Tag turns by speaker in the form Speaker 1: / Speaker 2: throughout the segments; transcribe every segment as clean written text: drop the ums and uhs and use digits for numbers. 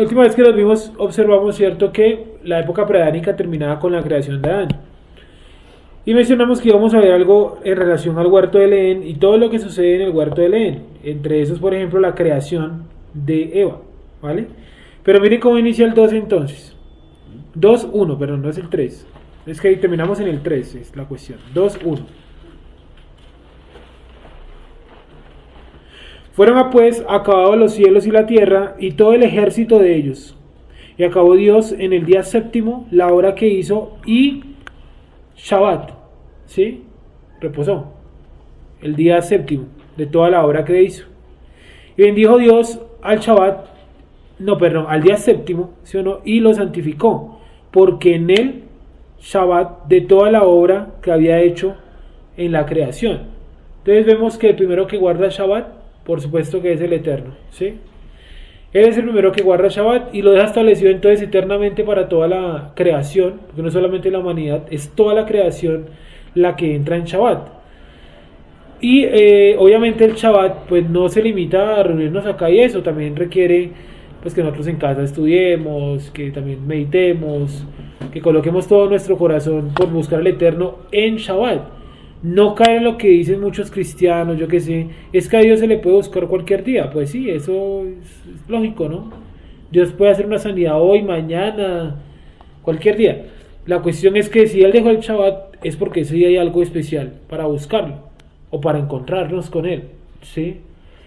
Speaker 1: La última vez que los vimos observamos, cierto, que la época preadánica terminaba con la creación de Adán. Y mencionamos que íbamos a ver algo en relación al huerto del Edén y todo lo que sucede en el huerto del Edén. Entre esos, por ejemplo, la creación de Eva, ¿vale? Pero miren cómo inicia el 2 entonces. 2.1, perdón, no es el 3. Es que ahí terminamos en el 3, es la cuestión. 2.1. Fueron pues acabados los cielos y la tierra y todo el ejército de ellos. Y acabó Dios en el día séptimo la obra que hizo y Shabbat, ¿sí? Reposó el día séptimo de toda la obra que hizo. Y bendijo Dios al Shabbat, al día séptimo, ¿sí o no? Y lo santificó, porque en él Shabbat de toda la obra que había hecho en la creación. Entonces vemos que el primero que guarda Shabbat, por supuesto que es el Eterno, ¿sí? Él es el primero que guarda Shabbat y lo deja establecido entonces eternamente para toda la creación, porque no solamente la humanidad, es toda la creación la que entra en Shabbat. Y obviamente el Shabbat pues no se limita a reunirnos acá y eso, también requiere pues que nosotros en casa estudiemos, que también meditemos, que coloquemos todo nuestro corazón por buscar al Eterno en Shabbat. No caer en lo que dicen muchos cristianos, yo que sé, es que a Dios se le puede buscar cualquier día. Pues sí, eso es lógico, ¿no? Dios puede hacer una sanidad hoy, mañana, cualquier día. La cuestión es que si Él dejó el Shabbat es porque ese día hay algo especial para buscarlo o para encontrarnos con Él, ¿sí?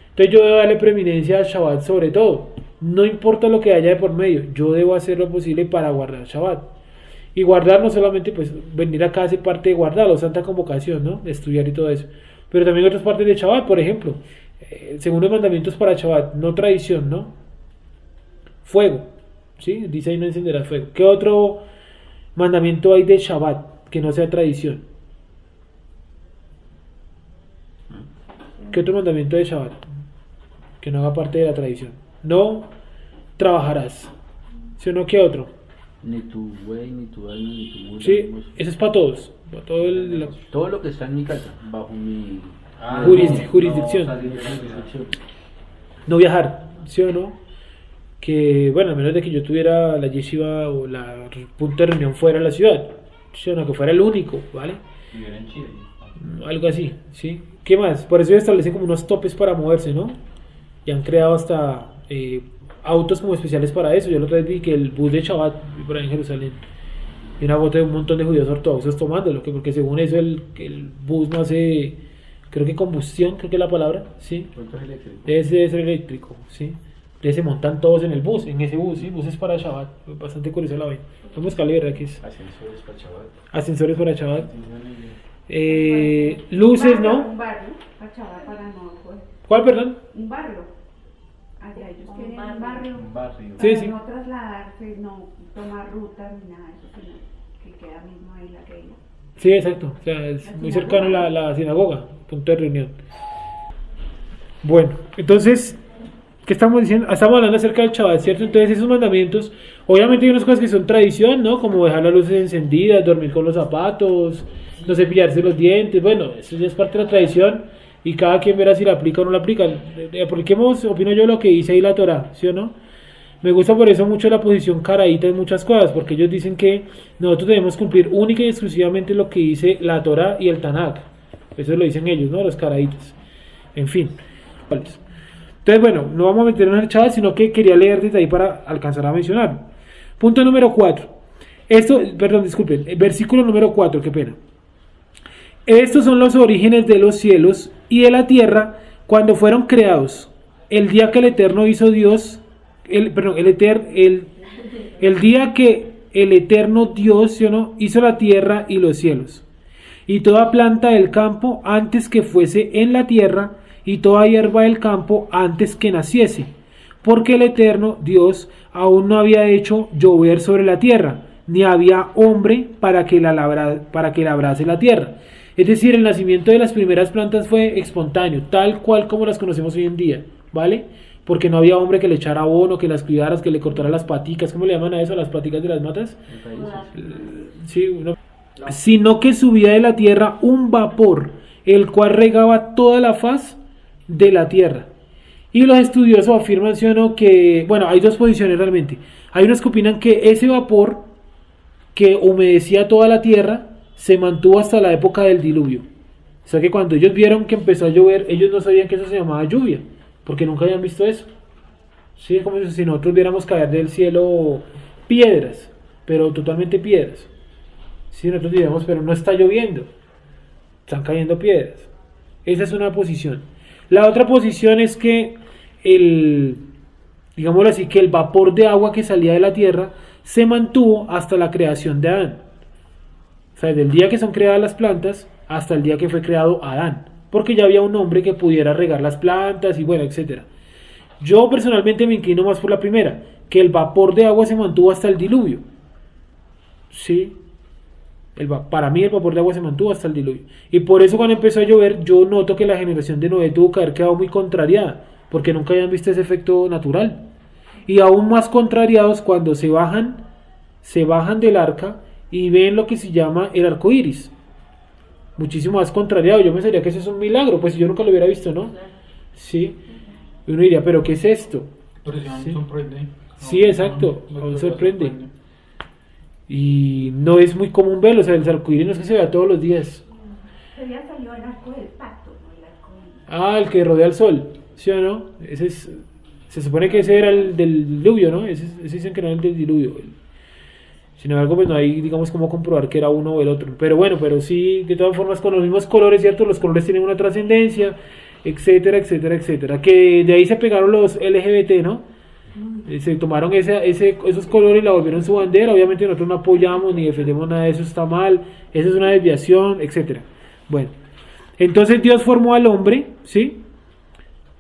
Speaker 1: Entonces yo debo darle preeminencia al Shabbat sobre todo. No importa lo que haya de por medio, yo debo hacer lo posible para guardar Shabbat. Y guardar no solamente pues venir acá hace parte de guardarlo, santa convocación, ¿no? Estudiar y todo eso. Pero también otras partes de Shabbat, por ejemplo. Según los mandamientos para Shabbat, no tradición, ¿no? Fuego, ¿sí? Dice ahí no encenderás fuego. ¿Qué otro mandamiento hay de Shabbat que no sea tradición? ¿Qué otro mandamiento de Shabbat que no haga parte de la tradición? No trabajarás. ¿Sí o no? ¿Qué otro?
Speaker 2: Ni tu buey, ni tu asno, ni tu mula.
Speaker 1: Sí, eso es para todos. Para
Speaker 2: todo lo que está en mi casa, bajo mi
Speaker 1: jurisdicción. No viajar, ¿sí o no? Que, bueno, a menos de que yo tuviera la yeshiva o la punto de reunión fuera de la ciudad, ¿sí o no? Que fuera el único, ¿vale?
Speaker 3: Vivir en Chile.
Speaker 1: Algo así, ¿sí? ¿Qué más? Por eso establecen como unos topes para moverse, ¿no? Y han creado hasta autos como especiales para eso. Yo la otra vez vi que el bus de Shabbat por ahí en Jerusalén y una foto de un montón de judíos ortodoxos tomándolo, porque según eso el bus no hace, creo que combustión, creo que es la palabra, ¿sí? Debe ser eléctrico, ¿sí? Entonces se montan todos en el bus, en ese bus, ¿sí? Buses para Shabbat, bastante curioso la vaina. Vamos a buscarle, ¿verdad? Que es
Speaker 2: ascensores para Shabbat.
Speaker 1: Ascensores para Shabbat. Luces, ¿no?
Speaker 4: Un barrio para Shabbat, para no.
Speaker 1: ¿Cuál, perdón?
Speaker 4: Un barrio. Allá ellos quieren un barrio.
Speaker 1: Sí,
Speaker 4: Para
Speaker 1: sí.
Speaker 4: no trasladarse, no tomar rutas ni nada de eso, sino que queda mismo ahí la regla.
Speaker 1: Sí, exacto. O sea, es muy cercano a la sinagoga, punto de reunión. Bueno, entonces, ¿qué estamos diciendo? Estamos hablando acerca del Shabbat, ¿cierto? Entonces, esos mandamientos, obviamente hay unas cosas que son tradición, ¿no? Como dejar las luces encendidas, dormir con los zapatos, no cepillarse los dientes. Bueno, eso ya es parte de la tradición. Y cada quien verá si la aplica o no la aplica. Apliquemos, opino yo, lo que dice ahí la Torah, ¿sí o no? Me gusta por eso mucho la posición caraíta en muchas cosas, porque ellos dicen que nosotros debemos cumplir única y exclusivamente lo que dice la Torah y el Tanakh. Eso lo dicen ellos, ¿no? Los caraítas. En fin. Entonces, bueno, no vamos a meternos en el Shabbat, sino que quería leer desde ahí para alcanzar a mencionar. Punto número 4. Versículo número 4, qué pena. Estos son los orígenes de los cielos y de la tierra cuando fueron creados. El día que el Eterno hizo Dios, el día que el Eterno Dios, ¿sí o no?, hizo la tierra y los cielos. Y toda planta del campo antes que fuese en la tierra, y toda hierba del campo antes que naciese. Porque el Eterno Dios aún no había hecho llover sobre la tierra, ni había hombre para que labrase la tierra. Es decir, el nacimiento de las primeras plantas fue espontáneo, tal cual como las conocemos hoy en día, ¿vale? Porque no había hombre que le echara abono, que las cuidara, que le cortara las paticas. ¿Cómo le llaman a eso? ¿Las paticas de las matas? Sí, sino que subía de la tierra un vapor, el cual regaba toda la faz de la tierra. Y los estudiosos afirman, ¿sí o no?, que, bueno, hay dos posiciones realmente. Hay unos que opinan que ese vapor que humedecía toda la tierra se mantuvo hasta la época del diluvio. O sea que cuando ellos vieron que empezó a llover, ellos no sabían que eso se llamaba lluvia, porque nunca habían visto eso. Sí, es como si nosotros viéramos caer del cielo piedras, pero totalmente piedras. Sí, nosotros diríamos, pero no está lloviendo, están cayendo piedras. Esa es una posición. La otra posición es que digámoslo así, que el vapor de agua que salía de la tierra se mantuvo hasta la creación de Adán. O sea, desde el día que son creadas las plantas hasta el día que fue creado Adán, porque ya había un hombre que pudiera regar las plantas y bueno, etcétera. Yo personalmente me inclino más por la primera, que el vapor de agua se mantuvo hasta el diluvio. Sí, para mí el vapor de agua se mantuvo hasta el diluvio. Y por eso cuando empezó a llover, yo noto que la generación de Noé tuvo que haber quedado muy contrariada, porque nunca habían visto ese efecto natural. Y aún más contrariados cuando se bajan del arca y ven lo que se llama el arco iris. Muchísimo más contrariado. Yo pensaría que eso es un milagro, pues yo nunca lo hubiera visto, ¿no? Sí. Y uno diría, ¿pero qué es esto?
Speaker 3: Pero si
Speaker 1: Sí.
Speaker 3: sorprende.
Speaker 1: Sí, exacto, aún sorprende. Y no es muy común verlo, o sea, el arcoíris no es que se vea todos los días.
Speaker 4: Pero ya salió el arco del pacto, ¿no? El arco
Speaker 1: El que rodea el sol, ¿sí o no? Ese es, se supone que ese era el del diluvio, ¿no? Ese dicen que no era el del diluvio. Sin embargo, pues no hay, digamos, cómo comprobar que era uno o el otro. Pero bueno, pero sí, de todas formas, con los mismos colores, ¿cierto? Los colores tienen una trascendencia, etcétera, etcétera, etcétera. Que de ahí se pegaron los LGBT, ¿no? Se tomaron esos colores y la volvieron su bandera. Obviamente nosotros no apoyamos ni defendemos nada de eso, está mal, eso es una desviación, etcétera. Bueno, entonces Dios formó al hombre, ¿sí?,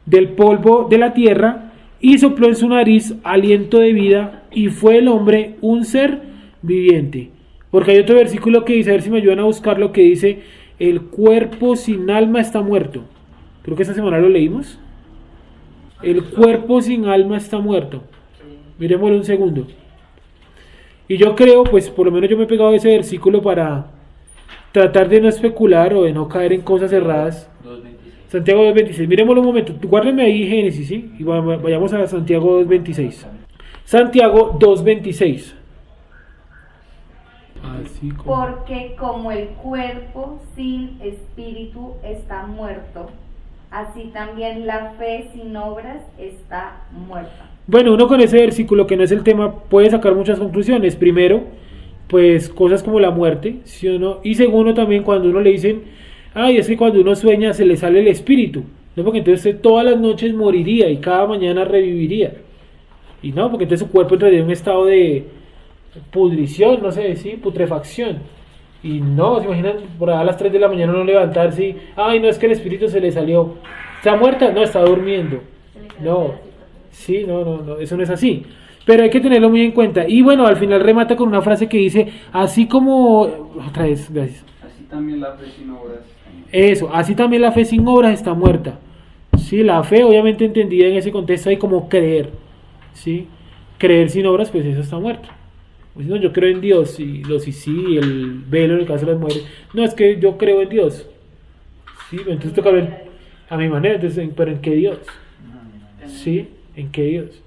Speaker 1: del polvo de la tierra y sopló en su nariz aliento de vida y fue el hombre un ser viviente. Porque hay otro versículo que dice, a ver si me ayudan a buscarlo, que dice, el cuerpo sin alma está muerto. Creo que esta semana lo leímos. El cuerpo sin alma está muerto. Miremoslo un segundo. Y yo creo, pues por lo menos yo me he pegado a ese versículo para tratar de no especular o de no caer en cosas erradas.
Speaker 2: 2.26.
Speaker 1: Santiago 2.26. Miremoslo un momento. Guárdenme ahí Génesis, ¿sí? Y vayamos a Santiago 2.26. Santiago 2.26. Así como...
Speaker 5: Porque como el cuerpo sin espíritu está muerto, así también la fe sin obras está muerta.
Speaker 1: Bueno, uno con ese versículo, que no es el tema, puede sacar muchas conclusiones. Primero, pues cosas como la muerte, ¿sí o no? Y segundo, también cuando uno le dicen, ay, es que cuando uno sueña se le sale el espíritu, ¿no? Porque entonces usted todas las noches moriría y cada mañana reviviría. Y no, porque entonces su cuerpo entraría en un estado de pudrición, no sé, ¿sí? Putrefacción. Y no, se imaginan por ahí a las 3 de la mañana uno levantarse y, ay, no, es que el espíritu se le salió. ¿Está muerta? No, está durmiendo. No, sí, no, eso no es así. Pero hay que tenerlo muy en cuenta. Y bueno, al final remata con una frase que dice, así como... Otra vez, gracias.
Speaker 3: Así también la fe sin obras.
Speaker 1: Eso, así también la fe sin obras está muerta. Sí, la fe obviamente entendida en ese contexto hay como creer. ¿Sí? Creer sin obras, pues eso está muerto. Pues no, yo creo en Dios, y los sí, el velo en el caso de las mujeres. No, es que yo creo en Dios. Sí, entonces toca ver a mi manera, entonces, pero ¿en qué Dios? Sí, ¿en qué Dios?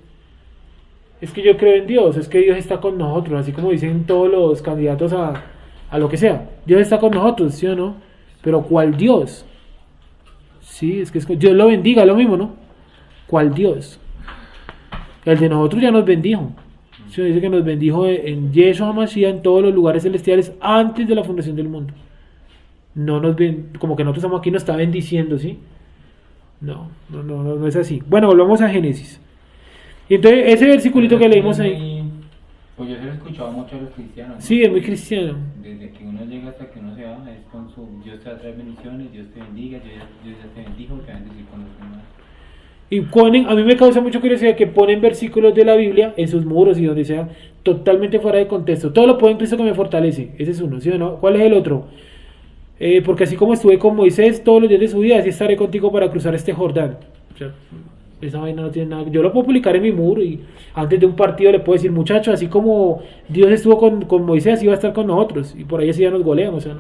Speaker 1: Es que yo creo en Dios, es que Dios está con nosotros, así como dicen todos los candidatos a lo que sea. Dios está con nosotros, ¿sí o no? Pero ¿cuál Dios? Sí, es que Dios lo bendiga, lo mismo, ¿no? ¿Cuál Dios? El de nosotros ya nos bendijo. Se dice que nos bendijo en Yeshua HaMashiach en todos los lugares celestiales antes de la fundación del mundo. No nos como que nosotros estamos aquí, nos está bendiciendo, ¿sí? No es así. Bueno, volvamos a Génesis. Y entonces ese versiculito que leímos ahí.
Speaker 3: Pues yo se lo he escuchado mucho a los cristianos, ¿no?
Speaker 1: Sí, es muy cristiano.
Speaker 3: Desde que uno llega hasta que uno se va, es con su Dios te va a traer bendiciones, Dios te bendiga, Dios ya te bendijo, te va a bendecir con los demás.
Speaker 1: Y ponen, a mí me causa mucha curiosidad que ponen versículos de la Biblia en sus muros y donde sea, totalmente fuera de contexto. Todo lo puedo en Cristo que me fortalece. Ese es uno, ¿sí o no? ¿Cuál es el otro? Porque así como estuve con Moisés todos los días de su vida, así estaré contigo para cruzar este Jordán. O sea, esa vaina no tiene nada. Yo lo puedo publicar en mi muro y antes de un partido le puedo decir, muchachos, así como Dios estuvo con Moisés, así va a estar con nosotros. Y por ahí así ya nos goleamos. O sea,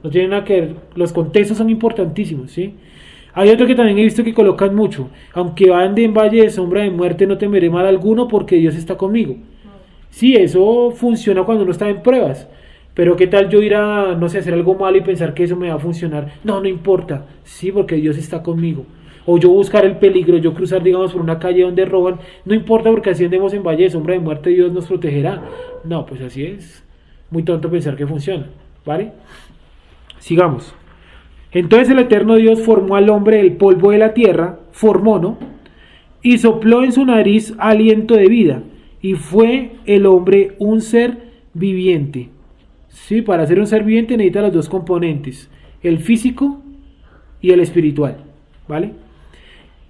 Speaker 1: no tiene nada que ver. Los contextos son importantísimos, ¿sí? Hay otro que también he visto que colocan mucho: aunque ande en valle de sombra de muerte, no temeré mal alguno, porque Dios está conmigo. Sí, eso funciona cuando uno está en pruebas. Pero qué tal yo ir a, no sé, hacer algo malo y pensar que eso me va a funcionar. No, no importa. Sí, porque Dios está conmigo. O yo buscar el peligro, yo cruzar, digamos, por una calle donde roban. No importa, porque así andemos en valle de sombra de muerte, Dios nos protegerá. No, pues así es. Muy tonto pensar que funciona. ¿Vale? Sigamos. Entonces el eterno Dios formó al hombre del polvo de la tierra, formó, ¿no? Y sopló en su nariz aliento de vida. Y fue el hombre un ser viviente. Sí, para ser un ser viviente necesita los dos componentes, el físico y el espiritual, ¿vale?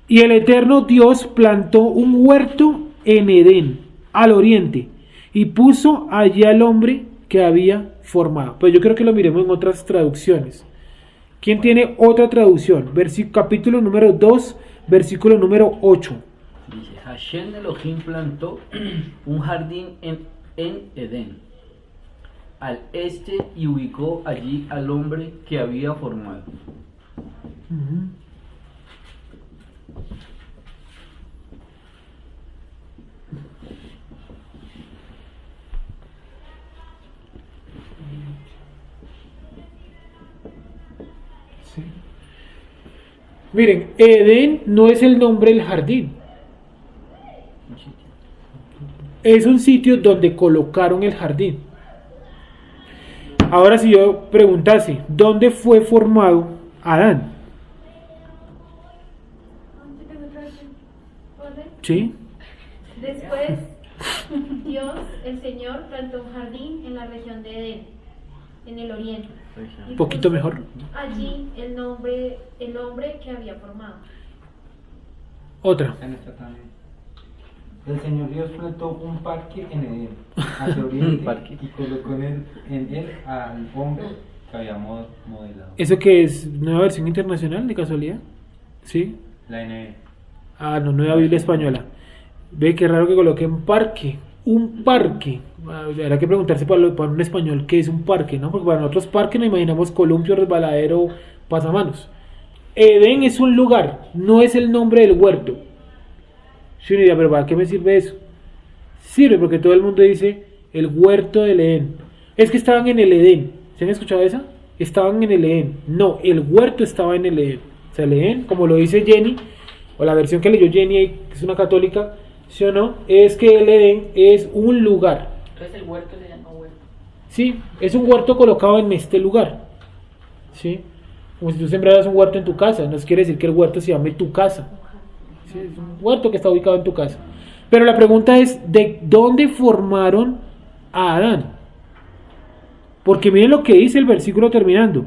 Speaker 1: Y el eterno Dios plantó un huerto en Edén, al oriente, y puso allí al hombre que había formado. Pues yo creo que lo miremos en otras traducciones. ¿Quién tiene otra traducción? Capítulo número 2, versículo número 8.
Speaker 2: Dice, Hashem Elohim plantó un jardín en Edén, al este, y ubicó allí al hombre que había formado.
Speaker 1: Sí. Miren, Edén no es el nombre del jardín. Es un sitio donde colocaron el jardín. Ahora, si yo preguntase, ¿dónde fue formado Adán? ¿Sí?
Speaker 6: Después, Dios, el Señor, plantó un jardín en la región de Edén, en el oriente. Y
Speaker 1: Un poquito
Speaker 6: puso
Speaker 1: mejor.
Speaker 6: allí el hombre que había formado.
Speaker 1: Otra.
Speaker 3: En esta también. El Señor Dios plantó un parque en Edén, hacia oriente,
Speaker 2: Parque.
Speaker 3: y colocó en él al hombre que había modelado.
Speaker 1: ¿Eso qué es? ¿Nueva versión internacional, de casualidad? ¿Sí?
Speaker 3: La NB.
Speaker 1: Ah, no, Nueva Biblia Española. Ve qué raro que coloquen parque. Un parque. Habrá que preguntarse para un español qué es un parque, ¿no? Porque para nosotros parque nos imaginamos columpio, resbaladero, pasamanos. Edén es un lugar, no es el nombre del huerto. Sí, uno dirá, pero ¿para qué me sirve eso? Sirve porque todo el mundo dice el huerto del Edén. Es que estaban en el Edén. ¿Se han escuchado esa? Estaban en el Edén. No, el huerto estaba en el Edén. O sea, el Edén, como lo dice Jenny, o la versión que leyó Jenny, que es una católica, ¿sí o no? Es que el Edén es un lugar.
Speaker 7: Entonces el huerto se llama huerto.
Speaker 1: Sí, es un huerto colocado en este lugar. ¿Sí? Como si tú sembraras un huerto en tu casa. No quiere decir que el huerto se llame tu casa. ¿Sí? Es un huerto que está ubicado en tu casa. Pero la pregunta es, ¿de dónde formaron a Adán? Porque miren lo que dice el versículo terminando.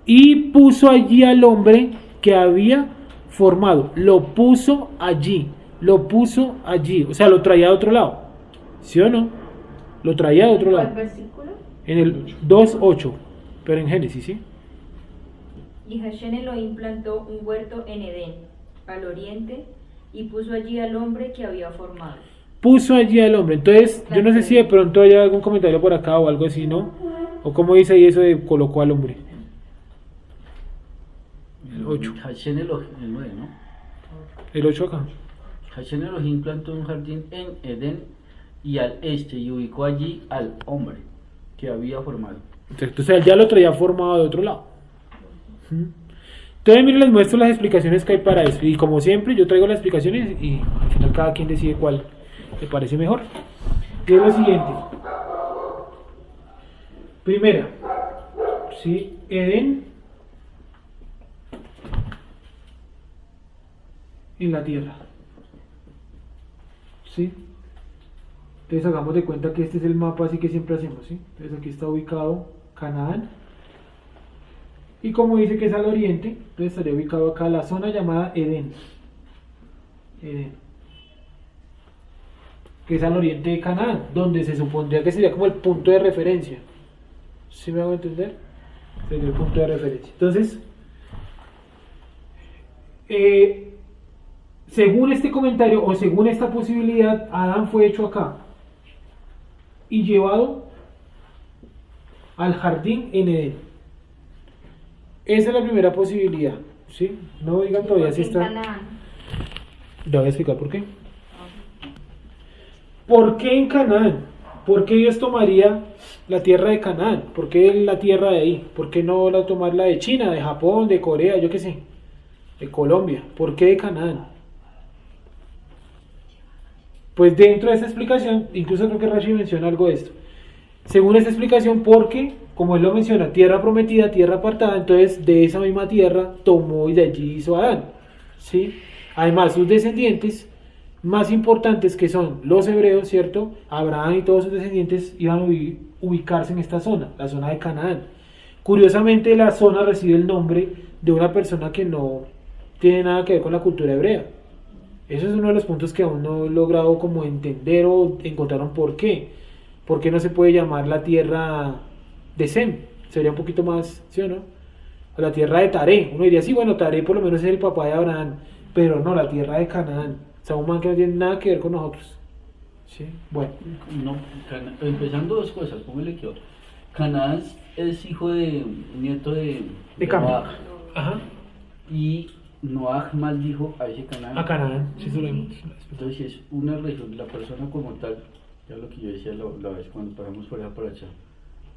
Speaker 1: Y puso allí al hombre que había formado. Lo puso allí. Lo puso allí. O sea, lo traía de otro lado. ¿Sí o no? Lo traía de otro lado.
Speaker 5: ¿Cuál versículo?
Speaker 1: En el 2.8. Pero en Génesis, ¿sí?
Speaker 8: Y Hashem Elohim plantó un huerto en Edén, al oriente, y puso allí al hombre que había formado.
Speaker 1: Puso allí al hombre. Entonces, yo no sé si de pronto hay algún comentario por acá o algo así, ¿no? O cómo dice ahí eso de colocó al hombre. El 8.
Speaker 2: Hashem Elohim, el 9, ¿no?
Speaker 1: El 8 acá.
Speaker 2: Hashem Elohim plantó un jardín en Edén y al este, y ubicó allí al hombre que había formado.
Speaker 1: Entonces ya lo traía formado de otro lado. Entonces miren, les muestro las explicaciones que hay para eso. Y como siempre, yo traigo las explicaciones y al final cada quien decide cuál le parece mejor. Y es lo siguiente. Primera, ¿sí? Edén en la tierra. ¿Sí? Entonces hagamos de cuenta que este es el mapa así que siempre hacemos, ¿sí? Entonces aquí está ubicado Canaán. Y como dice que es al oriente, entonces estaría ubicado acá la zona llamada Edén. Edén. Que es al oriente de Canaán, donde se supondría que sería como el punto de referencia. ¿Sí me hago entender? Sería el punto de referencia. Entonces, según este comentario o según esta posibilidad, Adán fue hecho acá y llevado al jardín en Edén. Esa es la primera posibilidad, ¿Sí? No digan todavía
Speaker 5: ¿Por
Speaker 1: si
Speaker 5: qué en
Speaker 1: está.
Speaker 5: Canaán?
Speaker 1: Le voy a explicar por qué. ¿Por qué en Canaán? ¿Por qué Dios tomaría la tierra de Canaán? ¿Por qué la tierra de ahí? ¿Por qué no la tomar la de China, de Japón, de Corea, yo qué sé? De Colombia. ¿Por qué de Canaán? Pues dentro de esa explicación, incluso creo que Rashi menciona algo de esto. Según esta explicación, porque, como él lo menciona, tierra prometida, tierra apartada, entonces de esa misma tierra tomó y de allí hizo Adán. ¿Sí? Además, sus descendientes más importantes, que son los hebreos, ¿cierto? Abraham y todos sus descendientes iban a ubicarse en esta zona, la zona de Canaán. Curiosamente, la zona recibe el nombre de una persona que no tiene nada que ver con la cultura hebrea. Eso es uno de los puntos que aún no he logrado como entender o encontrar un por qué. ¿Por qué no se puede llamar la tierra de Sem? Sería un poquito más, ¿sí o no? O la tierra de Taré. Uno diría, sí, bueno, Taré por lo menos es el papá de Abraham, pero no, la tierra de Canaán. O sea, un man que no tiene nada que ver con nosotros. ¿Sí? Bueno.
Speaker 2: No, empezando dos cosas, póngale que otro. Canaán es hijo de, nieto de
Speaker 1: Cam.
Speaker 2: Noaj.
Speaker 1: Ajá.
Speaker 2: Y Noaj maldijo a ese Canaán.
Speaker 1: A Canaán, sí, eso lo vimos.
Speaker 2: Entonces, si es una región, la persona como tal, ya lo que yo decía la vez cuando pasamos por allá para allá,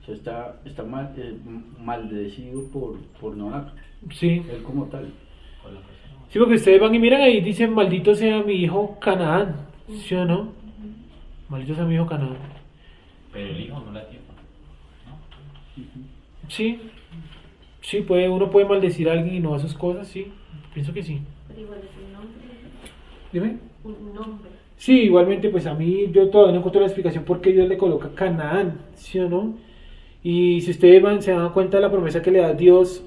Speaker 2: o sea, está maldecido por Noaj,
Speaker 1: Sí.
Speaker 2: él como tal.
Speaker 1: Sí, porque ustedes van y miran ahí y dicen, maldito sea mi hijo Canaán. ¿Sí o no? Maldito sea mi hijo Canaán.
Speaker 3: Pero el hijo no la tierra.
Speaker 1: Sí. Sí, uno puede maldecir a alguien y no a sus cosas, sí. Pienso que sí.
Speaker 6: Pero igual es un nombre.
Speaker 1: Dime.
Speaker 6: Un nombre.
Speaker 1: Sí, igualmente, pues a mí yo todavía no encuentro la explicación por qué Dios le coloca Canaán, ¿sí o no? Y si ustedes se dan cuenta de la promesa que le da Dios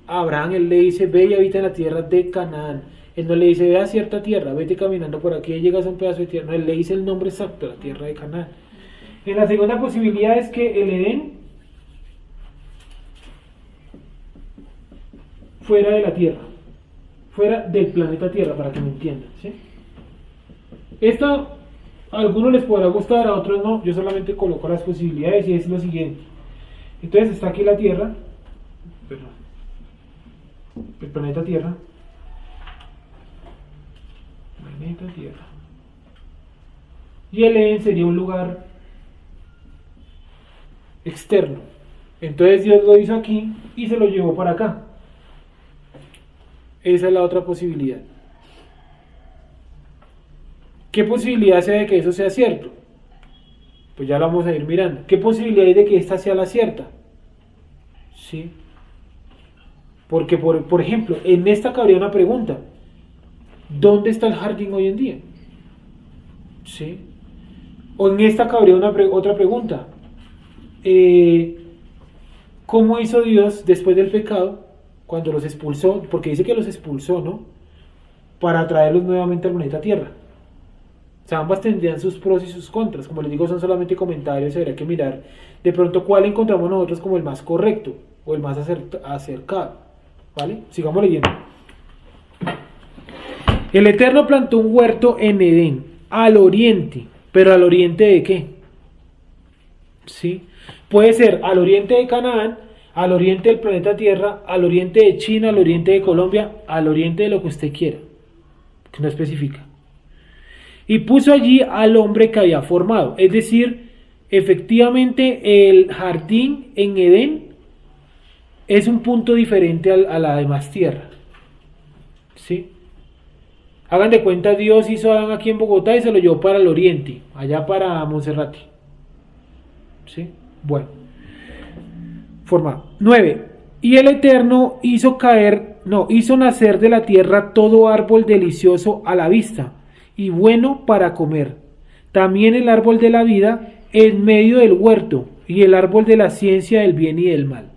Speaker 1: a Abraham, él le dice, ve y habita en la tierra de Canaán. Él no le dice, ve a cierta tierra, vete caminando por aquí y llegas a un pedazo de tierra. No, él le dice el nombre exacto, la tierra de Canaán. En la segunda posibilidad es que el Edén fuera de la tierra, fuera del planeta Tierra, para que me entiendan, ¿sí? Esto a algunos les podrá gustar, a otros no. Yo solamente coloco las posibilidades y es lo siguiente. Entonces está aquí la Tierra, el planeta Tierra, y el Edén sería un lugar externo. Entonces Dios lo hizo aquí y se lo llevó para acá. Esa es la otra posibilidad. ¿Qué posibilidad hay de que eso sea cierto? Pues ya lo vamos a ir mirando. ¿Qué posibilidad hay de que esta sea la cierta? ¿Sí? Porque, por ejemplo, en esta cabría una pregunta. ¿Dónde está el jardín hoy en día? ¿Sí? O en esta cabría otra pregunta. ¿Cómo hizo Dios después del pecado, cuando los expulsó? Porque dice que los expulsó, ¿no? Para traerlos nuevamente al planeta Tierra. O sea, ambas tendrían sus pros y sus contras. Como les digo, son solamente comentarios, habría que mirar de pronto cuál encontramos nosotros como el más correcto o el más acercado. ¿Vale? Sigamos leyendo. El Eterno plantó un huerto en Edén, al oriente. ¿Pero al oriente de qué? ¿Sí? Puede ser al oriente de Canaán, al oriente del planeta Tierra, al oriente de China, al oriente de Colombia, al oriente de lo que usted quiera, que no especifica. Y puso allí al hombre que había formado. Es decir, efectivamente el jardín en Edén es un punto diferente a la demás tierra. ¿Sí? Hagan de cuenta, Dios hizo a Adán aquí en Bogotá y se lo llevó para el oriente, allá para Monserrate. ¿Sí? Bueno. Formado. 9. Y el Eterno hizo nacer de la tierra todo árbol delicioso a la vista y bueno para comer. También el árbol de la vida en medio del huerto y el árbol de la ciencia del bien y del mal.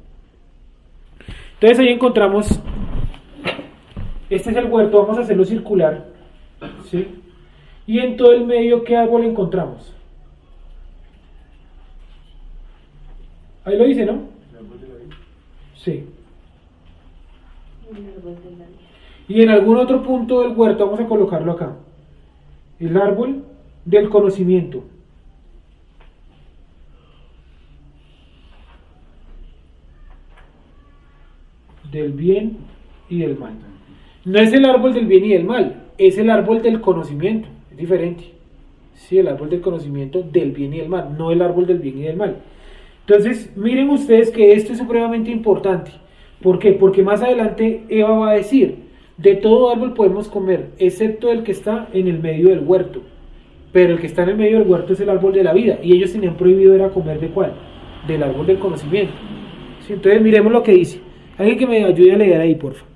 Speaker 1: Entonces ahí encontramos, este es el huerto, vamos a hacerlo circular, ¿sí? Y en todo el medio, ¿qué árbol encontramos? Ahí lo dice, ¿no? Sí. Y en algún otro punto del huerto vamos a colocarlo acá. El árbol del conocimiento. Del bien y del mal. No es el árbol del bien y del mal, es el árbol del conocimiento, es diferente. Sí, el árbol del conocimiento del bien y del mal, no el árbol del bien y del mal. Entonces, miren ustedes que esto es supremamente importante. ¿Por qué? Porque más adelante Eva va a decir, de todo árbol podemos comer, excepto el que está en el medio del huerto. Pero el que está en el medio del huerto es el árbol de la vida, y ellos tenían prohibido era comer ¿de cuál? Del árbol del conocimiento. ¿Sí? Entonces, miremos lo que dice. Alguien que me ayude a leer ahí, por favor.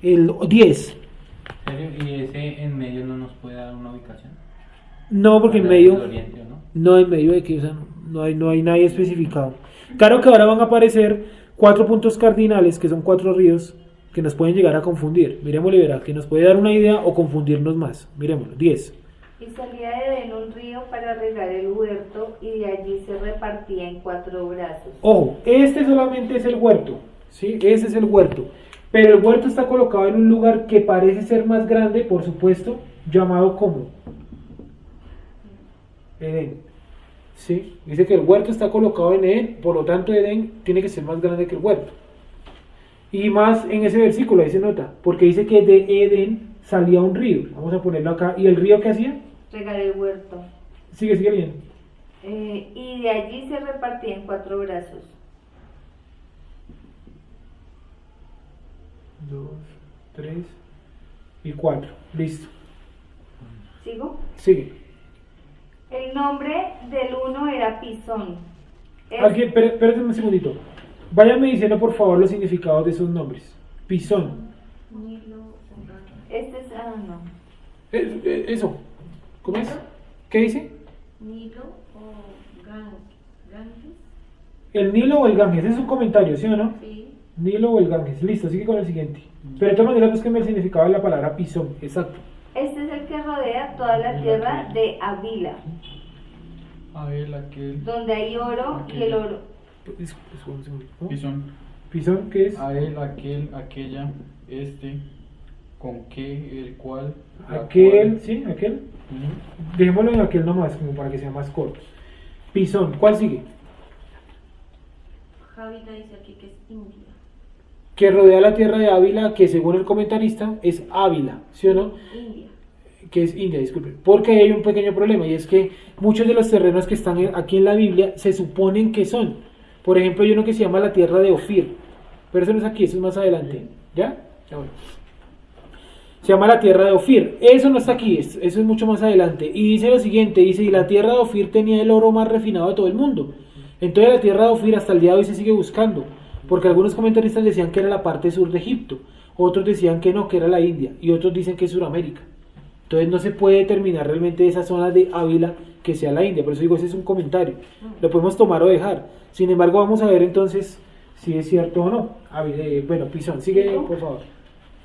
Speaker 1: El 10.
Speaker 3: ¿En serio? ¿Y ese en medio no nos puede dar una ubicación?
Speaker 1: No, porque en
Speaker 3: ¿Para
Speaker 1: medio...
Speaker 3: el oriente o no?
Speaker 1: No, en medio de que, o sea, no hay nadie especificado. Claro que ahora van a aparecer 4 puntos cardinales, que son 4 ríos, que nos pueden llegar a confundir. Miremoslo, verá, que nos puede dar una idea o confundirnos más. Miremoslo, 10.
Speaker 5: Y salía de Edén un río para regar el huerto, y de allí se repartía en 4 brazos.
Speaker 1: Ojo, este solamente es el huerto, ¿sí? Ese es el huerto. Pero el huerto está colocado en un lugar que parece ser más grande, por supuesto, llamado como Edén. ¿Sí? Dice que el huerto está colocado en Edén, por lo tanto Edén tiene que ser más grande que el huerto. Y más en ese versículo, ahí se nota, porque dice que de Edén salía un río. Vamos a ponerlo acá. ¿Y el río qué hacía?
Speaker 5: Regar el huerto.
Speaker 1: Sigue bien.
Speaker 5: Y de allí se repartía en 4 brazos.
Speaker 1: 2, 3 y 4. Listo.
Speaker 5: ¿Sigo?
Speaker 1: Sigue.
Speaker 5: El nombre del uno era Pisón.
Speaker 1: Alguien, espérate un segundito. Váyanme diciendo por favor los significados de esos nombres. Pisón.
Speaker 5: Este es... no.
Speaker 1: Eso. ¿Cómo es? ¿Qué dice?
Speaker 6: Nilo o Ganges.
Speaker 1: El Nilo o el Ganges. Es un comentario, ¿sí o no?
Speaker 6: Sí.
Speaker 1: Nilo o el Ganges. Listo, sigue con el siguiente. Pero de todas maneras búsquenme el significado de la palabra pisón. Exacto.
Speaker 5: Este es el que rodea toda la tierra de Avila,
Speaker 9: Aquel.
Speaker 5: donde hay oro y el oro.
Speaker 1: Un segundito. ¿Cómo?
Speaker 9: Pisón.
Speaker 1: ¿Pisón qué es?
Speaker 9: Aquel, aquella, con qué, el cual.
Speaker 1: Aquel,
Speaker 9: cual.
Speaker 1: ¿sí? Aquel.
Speaker 9: Ujú.
Speaker 1: Dejémoslo en aquel nomás, como para que sea más corto. Pisón. ¿Cuál sigue?
Speaker 6: Javila dice aquí que es India.
Speaker 1: Que rodea la tierra de Ávila, que según el comentarista es Ávila, ¿sí o no?
Speaker 6: India.
Speaker 1: Que es India, disculpen. Porque ahí hay un pequeño problema, y es que muchos de los terrenos que están aquí en la Biblia se suponen que son. Por ejemplo, hay uno que se llama la tierra de Ofir, pero eso no es aquí, eso es más adelante. ¿Ya? Ya bueno. Se llama la tierra de Ofir. Eso no está aquí, eso es mucho más adelante. Y dice lo siguiente, dice, y la tierra de Ofir tenía el oro más refinado de todo el mundo. Entonces la tierra de Ofir hasta el día de hoy se sigue buscando, porque algunos comentaristas decían que era la parte sur de Egipto, otros decían que no, que era la India, y otros dicen que es Suramérica. Entonces no se puede determinar realmente esa zona de Ávila que sea la India, por eso digo, ese es un comentario, lo podemos tomar o dejar. Sin embargo, vamos a ver entonces si es cierto o no. Bueno, Pisón, sigue por favor.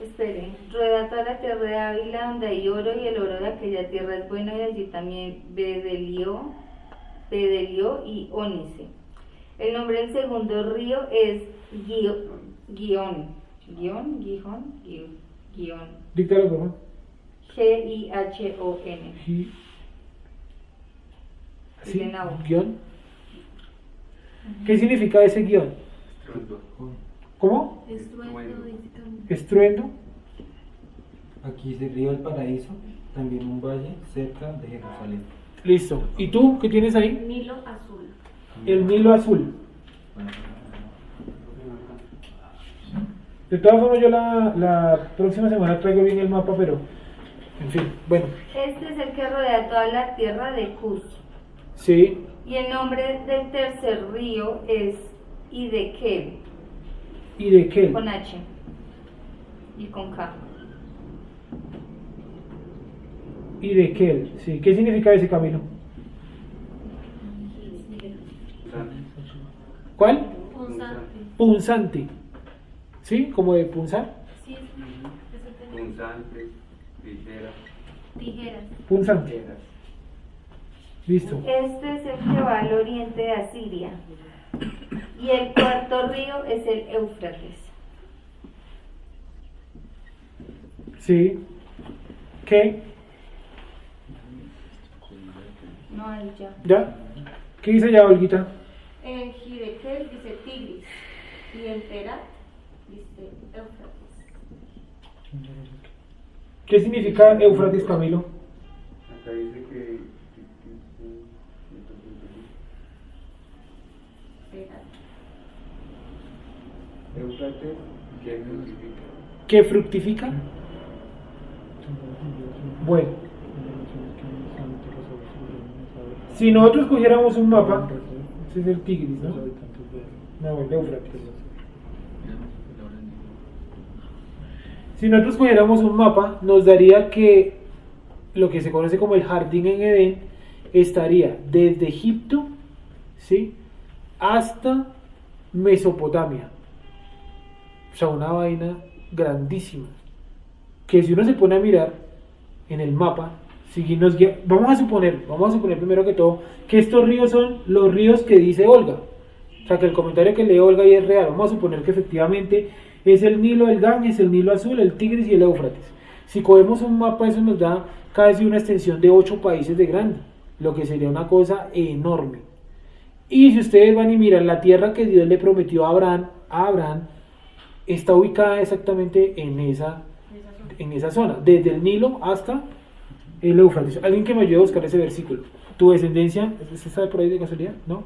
Speaker 5: Esperen, rueda toda la tierra de Ávila, donde hay oro, y el oro de aquella tierra es bueno, y allí también bedelio y ónice. El nombre del segundo río es Gihón.
Speaker 1: Díctalo, por favor.
Speaker 5: Gihon.
Speaker 1: ¿Sí?
Speaker 5: De Nahum.
Speaker 1: ¿Guión? ¿Qué significa ese guión? ¿Cómo? Estruendo.
Speaker 10: Aquí dice Río del Paraíso, también un valle cerca de Jerusalén.
Speaker 1: Listo. ¿Y tú qué tienes ahí?
Speaker 6: Nilo azul.
Speaker 1: El Nilo azul. De todas formas yo la próxima semana traigo bien el mapa, pero en fin, bueno.
Speaker 5: Este es el que rodea toda la tierra de Cus.
Speaker 1: Sí.
Speaker 5: Y el nombre del tercer río es Idekel,
Speaker 1: ¿Y de qué?
Speaker 5: con H y con K.
Speaker 1: ¿Y de qué? Sí. ¿Qué significa ese camino? ¿Cuál?
Speaker 6: Punzante.
Speaker 1: Punzante. ¿Sí? ¿Como de punzar?
Speaker 6: Sí, eso tenía.
Speaker 11: Punzante,
Speaker 6: Tijeras.
Speaker 1: Punzante. Listo.
Speaker 5: Este es el que va al oriente de Asiria. Y el cuarto río es el Éufrates.
Speaker 1: Sí. ¿Qué?
Speaker 5: No hay ya.
Speaker 1: ¿Ya? ¿Qué dice ya, Olguita?
Speaker 6: En Hidekel dice Tigris. Y en Perat dice Éufrates.
Speaker 1: ¿Qué significa Éufrates, Camilo?
Speaker 11: Acá dice que Éufrates, que fructifica.
Speaker 1: ¿Qué fructifica? Bueno, si nosotros cogiéramos un mapa, ese es el Tigris, ¿no? No, el Éufrates. Si nosotros cogiéramos un mapa, nos daría que lo que se conoce como el jardín en Edén estaría desde Egipto, ¿sí?, hasta Mesopotamia. O sea, una vaina grandísima. Que si uno se pone a mirar en el mapa, vamos a suponer primero que todo que estos ríos son los ríos que dice Olga. O sea, que el comentario que lee Olga ahí es real. Vamos a suponer que efectivamente es el Nilo, el Ganges, el Nilo Azul, el Tigris y el Éufrates. Si cogemos un mapa, eso nos da casi una extensión de 8 países de grande, lo que sería una cosa enorme. Y si ustedes van y miran, la tierra que Dios le prometió a Abraham está ubicada exactamente en esa zona, desde el Nilo hasta el Éufrates. Alguien que me ayude a buscar ese versículo. Tu descendencia, ¿se sabe por ahí de casualidad? ¿No?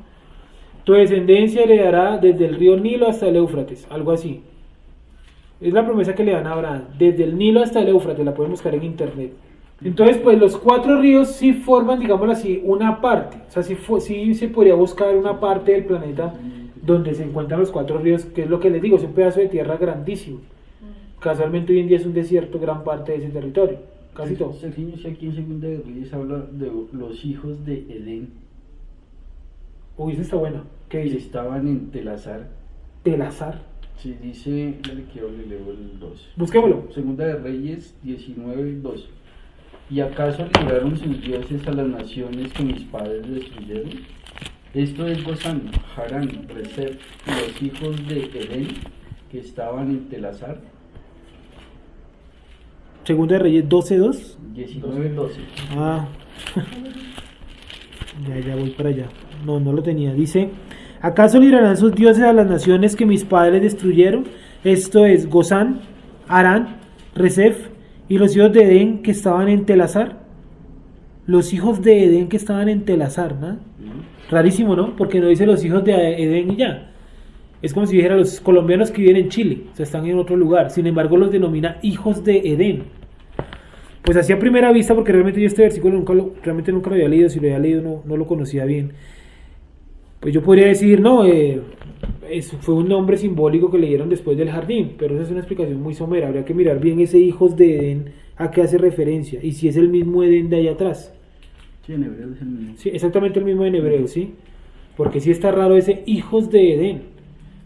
Speaker 1: Tu descendencia heredará desde el río Nilo hasta el Éufrates, algo así. Es la promesa que le dan a Abraham, desde el Nilo hasta el Éufrates, la pueden buscar en internet. Entonces, pues los 4 ríos sí forman, digámoslo así, una parte. O sea, sí se podría buscar una parte del planeta donde se encuentran los 4 ríos, que es lo que les digo, es un pedazo de tierra grandísimo. Casualmente hoy en día es un desierto gran parte de ese territorio, casi todo.
Speaker 2: Aquí en Segunda de Reyes habla de los hijos de Edén.
Speaker 1: Uy, esa está buena. ¿Qué dice?
Speaker 2: Estaban en Telazar.
Speaker 1: ¿Telazar?
Speaker 2: Sí, dice, ya le leo el 2.
Speaker 1: Busquémoslo.
Speaker 2: Segunda de Reyes 19:2. ¿Y acaso libraron sus dioses a las naciones que mis padres destruyeron? Esto es Gozán, Harán, Resef, los hijos de Edén que estaban en Telazar.
Speaker 1: Segunda de Reyes 12:2.
Speaker 2: 19:12.
Speaker 1: Ah, ya voy para allá. No lo tenía. Dice: ¿acaso librarán sus dioses a las naciones que mis padres destruyeron? Esto es Gozán, Harán, Resef y los hijos de Edén que estaban en Telazar. Los hijos de Edén que estaban en Telazar, ¿no? Rarísimo, ¿no? Porque no dice los hijos de Edén y ya. Es como si dijera los colombianos que viven en Chile, o sea, están en otro lugar. Sin embargo, los denomina hijos de Edén. Pues así a primera vista, porque realmente yo este versículo nunca lo había leído. Si lo había leído no lo conocía bien. Pues yo podría decir, no, fue un nombre simbólico que le dieron después del jardín, pero esa es una explicación muy somera. Habría que mirar bien ese hijos de Edén a qué hace referencia y si es el mismo Edén de allá atrás.
Speaker 2: Sí, en hebreo es el mismo.
Speaker 1: Sí, exactamente el mismo en hebreo, ¿sí? Porque sí está raro ese hijos de Edén.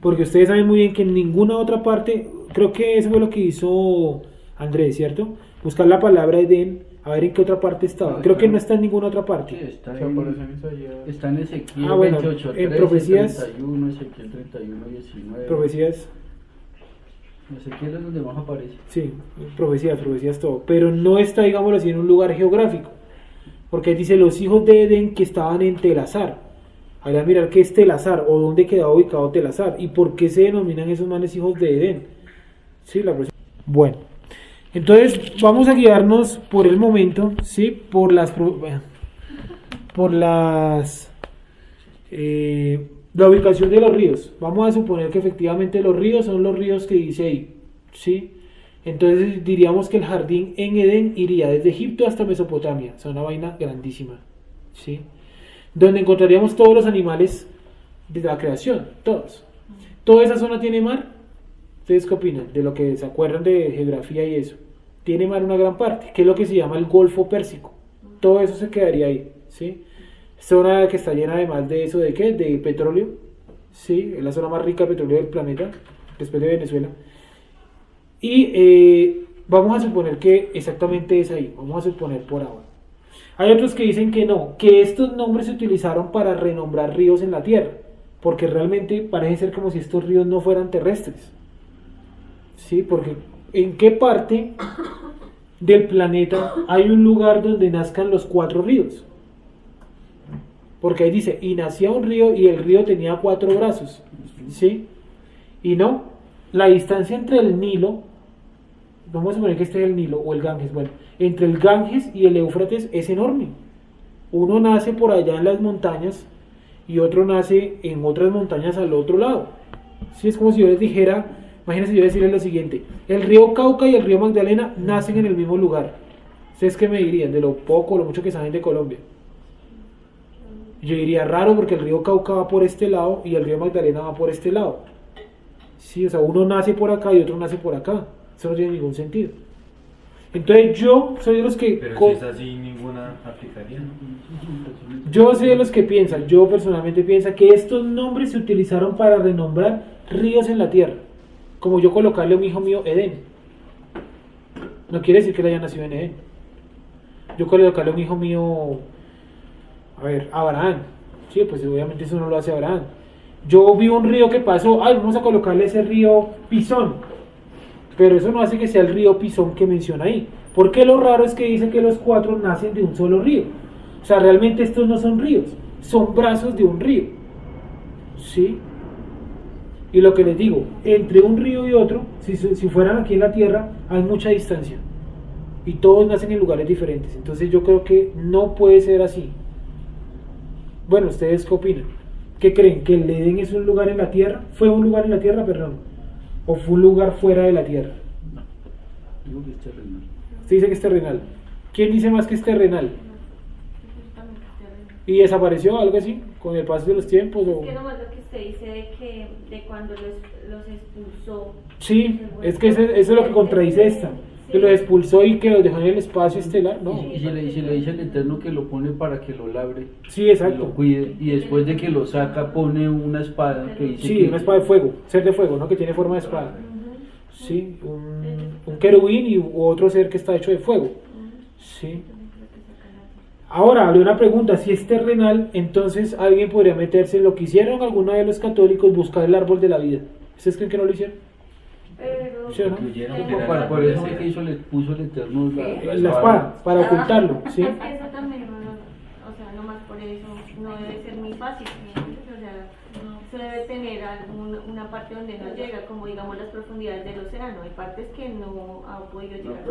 Speaker 1: Porque ustedes saben muy bien que en ninguna otra parte, creo que eso fue lo que hizo Andrés, ¿cierto? Buscar la palabra Edén, a ver en qué otra parte estaba. Creo que no está en ninguna otra parte.
Speaker 2: Sí, está en Ezequiel 28,
Speaker 1: en Profecías,
Speaker 2: 31, Ezequiel 31, 19.
Speaker 1: Profecías.
Speaker 2: Ezequiel es donde más aparece.
Speaker 1: Sí, profecías todo. Pero no está, digámoslo así, en un lugar geográfico. Porque dice los hijos de Edén que estaban en Telazar. Ahora mirar qué es Telazar o dónde quedaba ubicado Telazar y por qué se denominan esos manes hijos de Edén. Sí, la próxima. Bueno, entonces vamos a guiarnos por el momento, sí, por la ubicación de los ríos. Vamos a suponer que efectivamente los ríos son los ríos que dice ahí, sí. Entonces diríamos que el jardín en Edén iría desde Egipto hasta Mesopotamia. Es una vaina grandísima, sí. Donde encontraríamos todos los animales de la creación, todos. ¿Toda esa zona tiene mar? ¿Ustedes qué opinan? De lo que se acuerdan de geografía y eso. Tiene mar una gran parte, que es lo que se llama el Golfo Pérsico. Todo eso se quedaría ahí, ¿sí? Zona que está llena además de eso, ¿de qué? De petróleo, ¿sí? Es la zona más rica de petróleo del planeta, después de Venezuela. Y vamos a suponer que exactamente es ahí, vamos a suponer por ahora. Hay otros que dicen que no, que estos nombres se utilizaron para renombrar ríos en la tierra, porque realmente parece ser como si estos ríos no fueran terrestres. Sí, porque ¿en qué parte del planeta hay un lugar donde nazcan los 4 ríos? Porque ahí dice, y nacía un río y el río tenía 4 brazos, ¿sí? Y no, la distancia entre el Nilo vamos a suponer que este es el Nilo o el Ganges, bueno, entre el Ganges y el Éufrates es enorme. Uno nace por allá en las montañas y otro nace en otras montañas al otro lado. Sí, es como si yo les dijera, imagínense yo decirles lo siguiente, el río Cauca y el río Magdalena nacen en el mismo lugar. ¿Ustedes qué me dirían de lo poco o lo mucho que saben de Colombia? Yo diría raro porque el río Cauca va por este lado y el río Magdalena va por este lado. Sí, o sea, uno nace por acá y otro nace por acá. Eso no tiene ningún sentido. Entonces yo soy de los que...
Speaker 3: Pero si es así, ninguna aplicaría, ¿no?
Speaker 1: Yo soy de los que piensan, yo personalmente pienso que estos nombres se utilizaron para renombrar ríos en la tierra. Como yo colocarle a un hijo mío Edén. No quiere decir que él haya nacido en Edén. Yo colocarle a un hijo mío, a ver, Abraham. Sí, pues obviamente eso no lo hace Abraham. Yo vi un río que pasó, ay, vamos a colocarle ese río Pisón. Pero eso no hace que sea el río Pisón que menciona ahí. Porque lo raro es que dice que los 4 nacen de un solo río. O sea, realmente estos no son ríos, son brazos de un río. ¿Sí? Y lo que les digo, entre un río y otro, si fueran aquí en la tierra, hay mucha distancia. Y todos nacen en lugares diferentes. Entonces yo creo que no puede ser así. Bueno, ¿ustedes qué opinan? ¿Qué creen? ¿Que el Edén es un lugar en la tierra? ¿Fue un lugar en la tierra, perdón? ¿O fue un lugar fuera de la tierra?
Speaker 2: Digo que es terrenal.
Speaker 1: Usted dice que es terrenal. ¿Quién dice más que es terrenal? ¿Y desapareció algo así? ¿Con el paso de los tiempos? O...
Speaker 6: Es que nomás lo que usted dice de cuando los expulsó.
Speaker 1: Sí, es que eso es lo que contradice esta. Que los expulsó y que los dejó en el espacio estelar, no.
Speaker 2: Y se le dice al Eterno que lo pone para que lo labre.
Speaker 1: Sí, exacto.
Speaker 2: Y lo cuide. Y después de que lo saca, pone una espada que dice.
Speaker 1: Sí,
Speaker 2: que...
Speaker 1: una espada de fuego, ser de fuego, ¿no? Que tiene forma de espada. Sí, un querubín y otro ser que está hecho de fuego. Sí. Ahora, habría una pregunta, si es terrenal, entonces alguien podría meterse en lo que hicieron algunos de los católicos, buscar el árbol de la vida. ¿Ustedes creen que no lo hicieron?
Speaker 6: Pero...
Speaker 1: ¿Sí o no?
Speaker 2: Por eso fue que hizo, le puso el Eterno
Speaker 1: La espada, para ocultarlo, ¿sí?
Speaker 6: Es que eso también, o sea, nomás por eso no debe ser muy fácil, ¿no? O sea, se debe tener una parte donde no llega, como digamos las profundidades del océano, hay partes que no ha podido llegar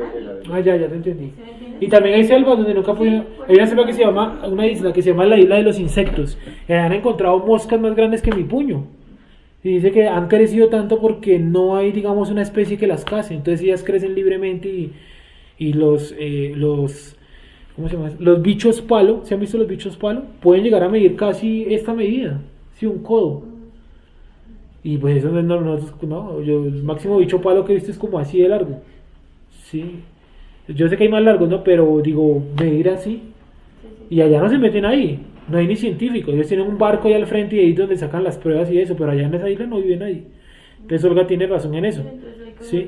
Speaker 6: nadie.
Speaker 1: Ya te entendí. Y también hay selvas donde nunca pudieron, hay una selva que se llama, una isla que se llama la isla de los insectos, y han encontrado moscas más grandes que mi puño. Y dice que han crecido tanto porque no hay, digamos, una especie que las case. Entonces ellas crecen libremente y los ¿cómo se llama? Los bichos palo, ¿se han visto los bichos palo? Pueden llegar a medir casi esta medida, sí, un codo. Y pues eso no, yo el máximo bicho palo que he visto es como así de largo. Sí. Yo sé que hay más largos, ¿no? Pero digo, medir así. Y allá no se meten ahí. No hay ni científicos, ellos tienen un barco ahí al frente y ahí es donde sacan las pruebas y eso, pero allá en esa isla no vive nadie. Entonces Olga tiene razón en eso. ¿Sí?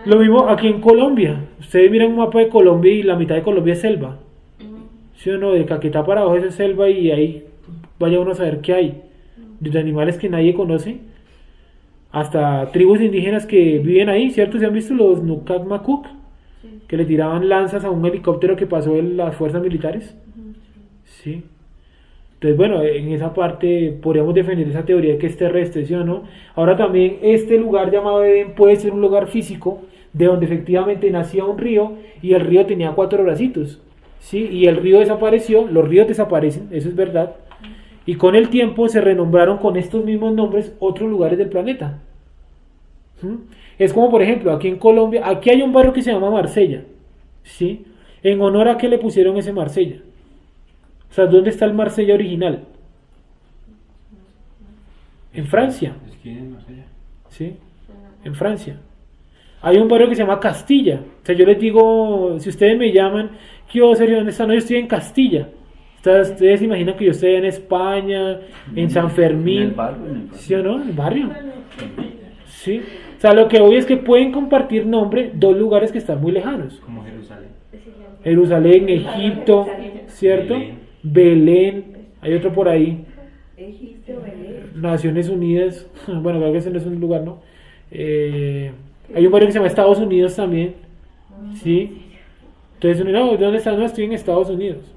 Speaker 1: Lo mismo aquí en Colombia. Ustedes miran un mapa de Colombia y la mitad de Colombia es selva. ¿Sí o no? De Caquetá para abajo es selva y ahí vaya uno a saber qué hay. De animales que nadie conoce. Hasta tribus indígenas que viven ahí, ¿cierto? ¿Se han visto los Nukak Makuk? Que le tiraban lanzas a un helicóptero que pasó en las fuerzas militares. ¿Sí? Entonces, bueno, en esa parte podríamos defender esa teoría de que es terrestre, ¿sí o no? Ahora también este lugar llamado Edén puede ser un lugar físico de donde efectivamente nacía un río y el río tenía 4 bracitos, ¿sí? Y el río desapareció, los ríos desaparecen, eso es verdad, y con el tiempo se renombraron con estos mismos nombres otros lugares del planeta. Es como, por ejemplo, aquí en Colombia, aquí hay un barrio que se llama Marsella, ¿sí? ¿En honor a qué le pusieron ese Marsella? O sea, ¿dónde está el Marsella original? En Francia. ¿Sí? En Francia. Hay un barrio que se llama Castilla. O sea, yo les digo, si ustedes me llaman, ¿qué Sergio, dónde están? No, yo estoy en Castilla. Ustedes se imaginan que yo estoy en España, en San Fermín.
Speaker 2: En el barrio.
Speaker 1: ¿Sí o no? En el barrio. Sí. O sea, lo que voy es que pueden compartir nombre dos lugares que están muy lejanos.
Speaker 3: Como Jerusalén.
Speaker 1: Jerusalén, Egipto, ¿cierto? Belén, hay otro por ahí. Naciones Unidas, bueno, creo que ese no es un lugar, ¿no? Hay un barrio que se llama Estados Unidos también, ¿sí? Entonces, no, ¿dónde estás? No, estoy en Estados Unidos.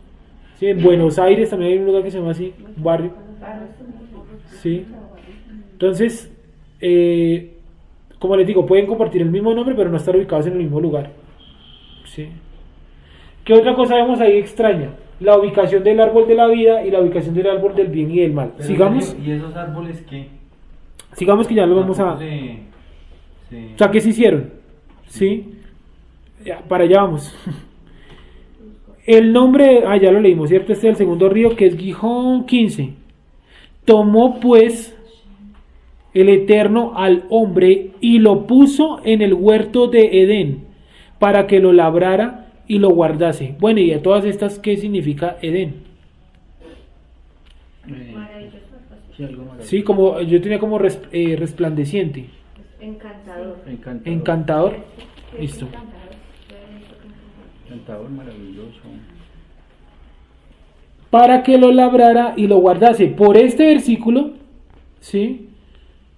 Speaker 1: ¿Sí? En Buenos Aires también hay un lugar que se llama así, un barrio. ¿Sí? Entonces, como les digo, pueden compartir el mismo nombre, pero no estar ubicados en el mismo lugar. ¿Sí? ¿Qué otra cosa vemos ahí extraña? La ubicación del árbol de la vida y la ubicación del árbol del bien y del mal.
Speaker 3: Pero,
Speaker 1: Sigamos.
Speaker 3: ¿y esos árboles qué?
Speaker 1: Sigamos que ya lo vamos a... O sea, ¿qué se hicieron? ¿Sí? Ya, para allá vamos. El nombre, ya lo leímos, ¿cierto? Este es el segundo río, que es Gijón 15. Tomó pues el Eterno al hombre y lo puso en el huerto de Edén para que lo labrara y lo guardase. Bueno, y a todas estas, ¿qué significa Edén?
Speaker 2: Sí, algo maravilloso.
Speaker 1: Sí, como yo tenía como resplandeciente.
Speaker 6: Encantador.
Speaker 1: Encantador. Listo.
Speaker 2: Encantador, maravilloso.
Speaker 1: Para que lo labrara y lo guardase. Por este versículo, ¿sí?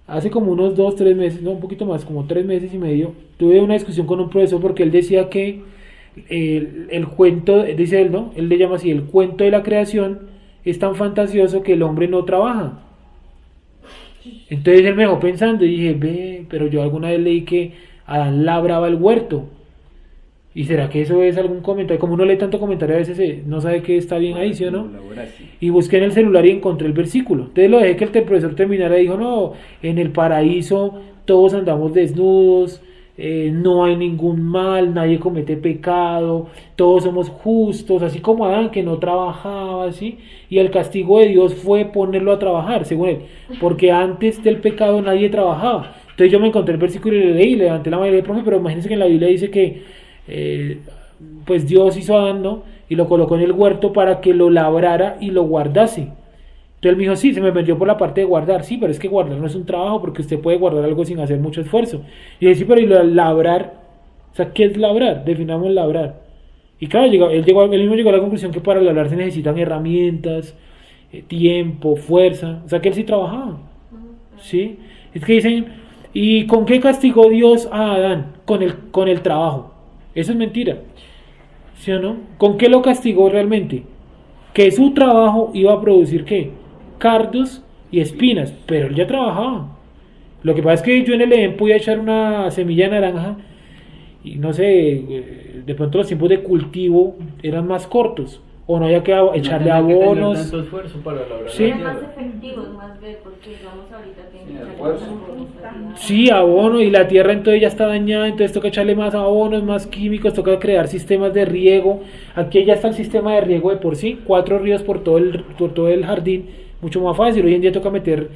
Speaker 1: Hace como unos 2, 3 meses, no, un poquito más, como 3 meses y medio, tuve una discusión con un profesor porque él decía que el cuento, dice él, ¿no? Él le llama así, el cuento de la creación es tan fantasioso que el hombre no trabaja. Entonces él me dejó pensando y dije, ve, pero yo alguna vez leí que Adán labraba el huerto. ¿Y será que eso es algún comentario? Como uno lee tanto comentario a veces no sabe que está bien ahí, ¿sí o no? Y busqué en el celular y encontré el versículo. Entonces lo dejé que el profesor terminara y dijo, no, en el paraíso todos andamos desnudos, no hay ningún mal, nadie comete pecado, todos somos justos, así como Adán que no trabajaba, ¿sí? Y el castigo de Dios fue ponerlo a trabajar, según él, porque antes del pecado nadie trabajaba. Entonces yo me encontré el versículo y le leí, levanté la mano y le dije, profe, pero imagínense que en la Biblia dice que pues Dios hizo a Adán, ¿no? Y lo colocó en el huerto para que lo labrara y lo guardase. Entonces él me dijo, sí, se me metió por la parte de guardar. Sí, pero es que guardar no es un trabajo porque usted puede guardar algo sin hacer mucho esfuerzo. Y yo dije, sí, pero ¿y lo de labrar? O sea, ¿qué es labrar? Definamos labrar. Y claro, él mismo llegó a la conclusión que para labrar se necesitan herramientas, tiempo, fuerza. O sea, que él sí trabajaba. ¿Sí? Es que dicen, ¿y con qué castigó Dios a Adán? Con el trabajo. Eso es mentira. ¿Sí o no? ¿Con qué lo castigó realmente? Que su trabajo iba a producir ¿qué? Cardos y espinas, pero él ya trabajaba. Lo que pasa es que yo en el Edén podía echar una semilla de naranja y no sé, de pronto los tiempos de cultivo eran más cortos o no había que echarle abonos.
Speaker 2: Tanto esfuerzo para labrar
Speaker 1: ¿sí?
Speaker 6: Eran más efectivos, más ver, porque digamos ahorita que
Speaker 1: sí, abono y la tierra entonces ya está dañada, entonces toca echarle más abonos, más químicos, toca crear sistemas de riego. Aquí ya está el sistema de riego de por sí, 4 ríos por todo el jardín, mucho más fácil. Hoy en día toca meter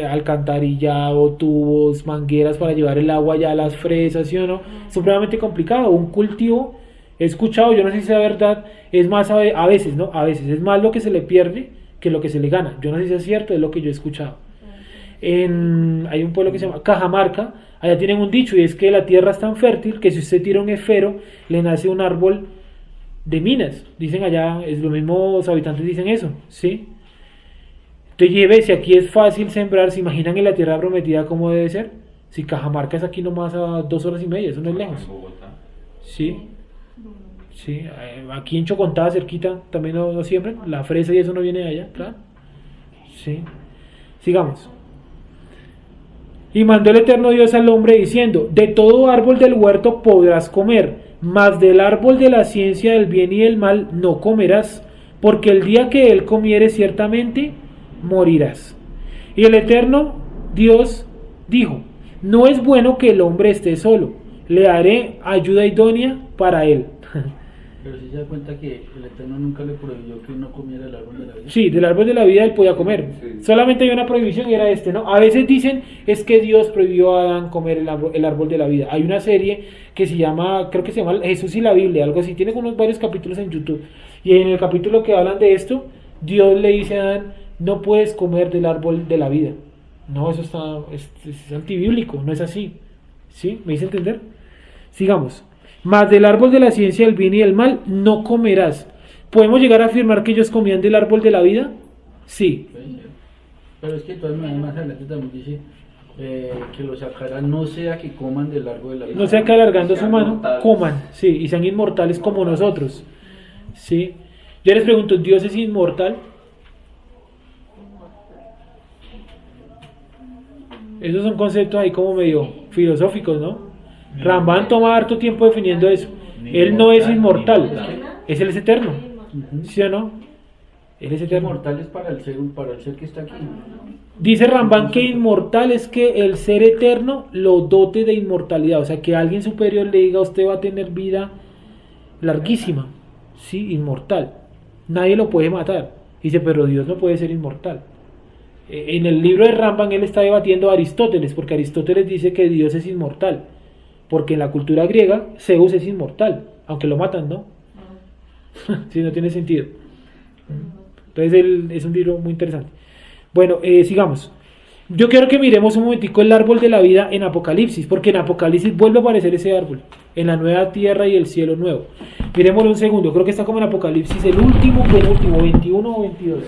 Speaker 1: alcantarillado, tubos, mangueras para llevar el agua ya a las fresas, ¿sí o no? Supremamente complicado. Un cultivo, he escuchado, yo no sé si sea verdad, es más a veces, ¿no? A veces es más lo que se le pierde que lo que se le gana. Yo no sé si es cierto, es lo que yo he escuchado. Hay un pueblo que se llama Cajamarca, allá tienen un dicho y es que la tierra es tan fértil que si usted tira un esfero le nace un árbol de minas. Dicen allá, es lo mismo, los habitantes dicen eso, ¿sí? Entonces lleve, si aquí es fácil sembrar, ¿se imaginan en la tierra prometida cómo debe ser? Si Cajamarca es aquí nomás a 2 horas y media, eso no es lejos. Sí, sí, aquí en Chocontá, cerquita, también no siembran, la fresa y eso no viene de allá, claro. Sí, sigamos. Y mandó el Eterno Dios al hombre diciendo, de todo árbol del huerto podrás comer, mas del árbol de la ciencia del bien y del mal no comerás, porque el día que él comiere ciertamente morirás. Y el Eterno Dios dijo, no es bueno que el hombre esté solo, le haré ayuda idónea para él.
Speaker 2: Pero si se da cuenta que el Eterno nunca le prohibió que no comiera el árbol de la vida.
Speaker 1: Sí, del árbol de la vida él podía comer. Sí. Solamente hay una prohibición y era ¿no? A veces dicen es que Dios prohibió a Adán comer el árbol de la vida. Hay una serie que se llama, creo que se llama Jesús y la Biblia, algo así. Tiene varios capítulos en YouTube. Y en el capítulo que hablan de esto, Dios le dice a Adán, no puedes comer del árbol de la vida. No, eso es antibíblico, no es así. ¿Sí? ¿Me hice entender? Sigamos. Mas del árbol de la ciencia del bien y del mal no comerás. ¿Podemos llegar a afirmar que ellos comían del árbol de la vida? Sí.
Speaker 2: Pero es que de todas maneras más adelante también dice que lo sacarán, no sea que coman del árbol de la vida.
Speaker 1: No sea que alargando su mano, coman, sí, y sean inmortales como nosotros. Sí. Yo les pregunto, ¿Dios es inmortal? Esos son conceptos ahí como medio filosóficos, ¿no? Ramban toma harto tiempo definiendo eso. Él no es inmortal, es Él es eterno. ¿Sí o no? Él es eterno.
Speaker 2: Inmortal es para el ser que está aquí.
Speaker 1: Dice Ramban que inmortal es que el ser eterno lo dote de inmortalidad. O sea, que alguien superior le diga: usted va a tener vida larguísima. Sí, inmortal. Nadie lo puede matar. Dice, pero Dios no puede ser inmortal. En el libro de Ramban él está debatiendo a Aristóteles, porque Aristóteles dice que Dios es inmortal, porque en la cultura griega Zeus es inmortal, aunque lo matan, ¿no? Sí, no tiene sentido. Entonces es un libro muy interesante. Bueno, sigamos. Yo quiero que miremos un momentico el árbol de la vida en Apocalipsis, porque en Apocalipsis vuelve a aparecer ese árbol, en la nueva tierra y el cielo nuevo. Miremoslo un segundo, creo que está como en Apocalipsis, el último, penúltimo, 21 o 22.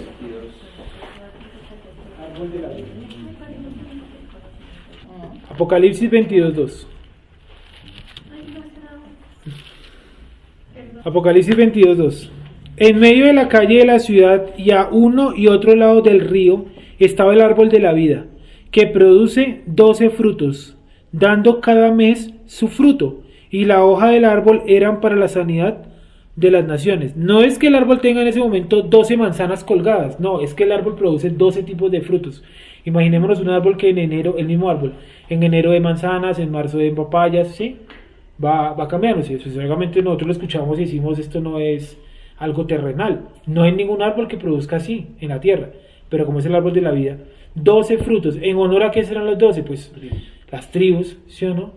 Speaker 1: Árbol de la vida. Apocalipsis 22:2. Apocalipsis 22:2. En medio de la calle de la ciudad y a uno y otro lado del río estaba el árbol de la vida, que produce 12 frutos, dando cada mes su fruto, y la hoja del árbol eran para la sanidad de las naciones. No es que el árbol tenga en ese momento 12 manzanas colgadas, no, es que el árbol produce 12 tipos de frutos. Imaginémonos un árbol que en enero, el mismo árbol, en enero de manzanas, en marzo de papayas, ¿sí? Va cambiando. ¿Sí? Seguramente nosotros lo escuchamos y decimos: esto no es algo terrenal. No hay ningún árbol que produzca así en la tierra, pero como es el árbol de la vida, 12 frutos. ¿En honor a qué serán los 12? Pues las tribus, ¿sí o no?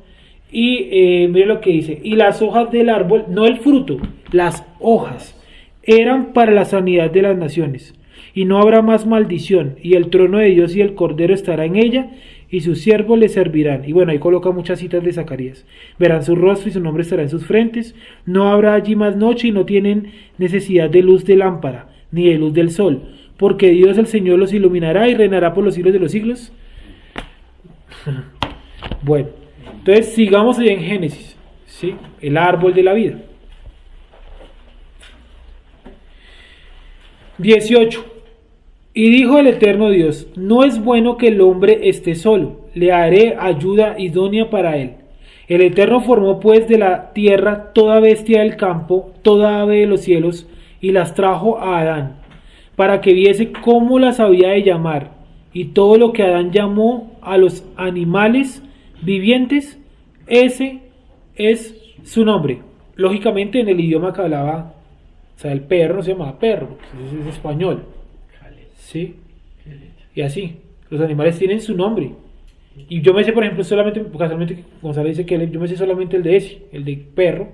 Speaker 1: Y mire lo que dice: y las hojas del árbol, no el fruto, las hojas, eran para la sanidad de las naciones. Y no habrá más maldición, y el trono de Dios y el Cordero estará en ella, y sus siervos le servirán. Y bueno, ahí coloca muchas citas de Zacarías. Verán su rostro y su nombre estará en sus frentes. No habrá allí más noche, y no tienen necesidad de luz de lámpara, ni de luz del sol, porque Dios el Señor los iluminará y reinará por los siglos de los siglos. Bueno, entonces sigamos allá en Génesis, ¿sí? El árbol de la vida. 18. Y dijo el eterno Dios: no es bueno que el hombre esté solo, le haré ayuda idónea para él. El Eterno formó pues de la tierra toda bestia del campo, toda ave de los cielos, y las trajo a Adán, para que viese cómo las había de llamar. Y todo lo que Adán llamó a los animales vivientes, ese es su nombre. Lógicamente en el idioma que hablaba, o sea, el perro no se llamaba perro, es español. ¿Sí? Y así, los animales tienen su nombre. Y yo me sé, por ejemplo, solamente, casualmente Gonzalo dice que yo me sé solamente el de ese, el de perro,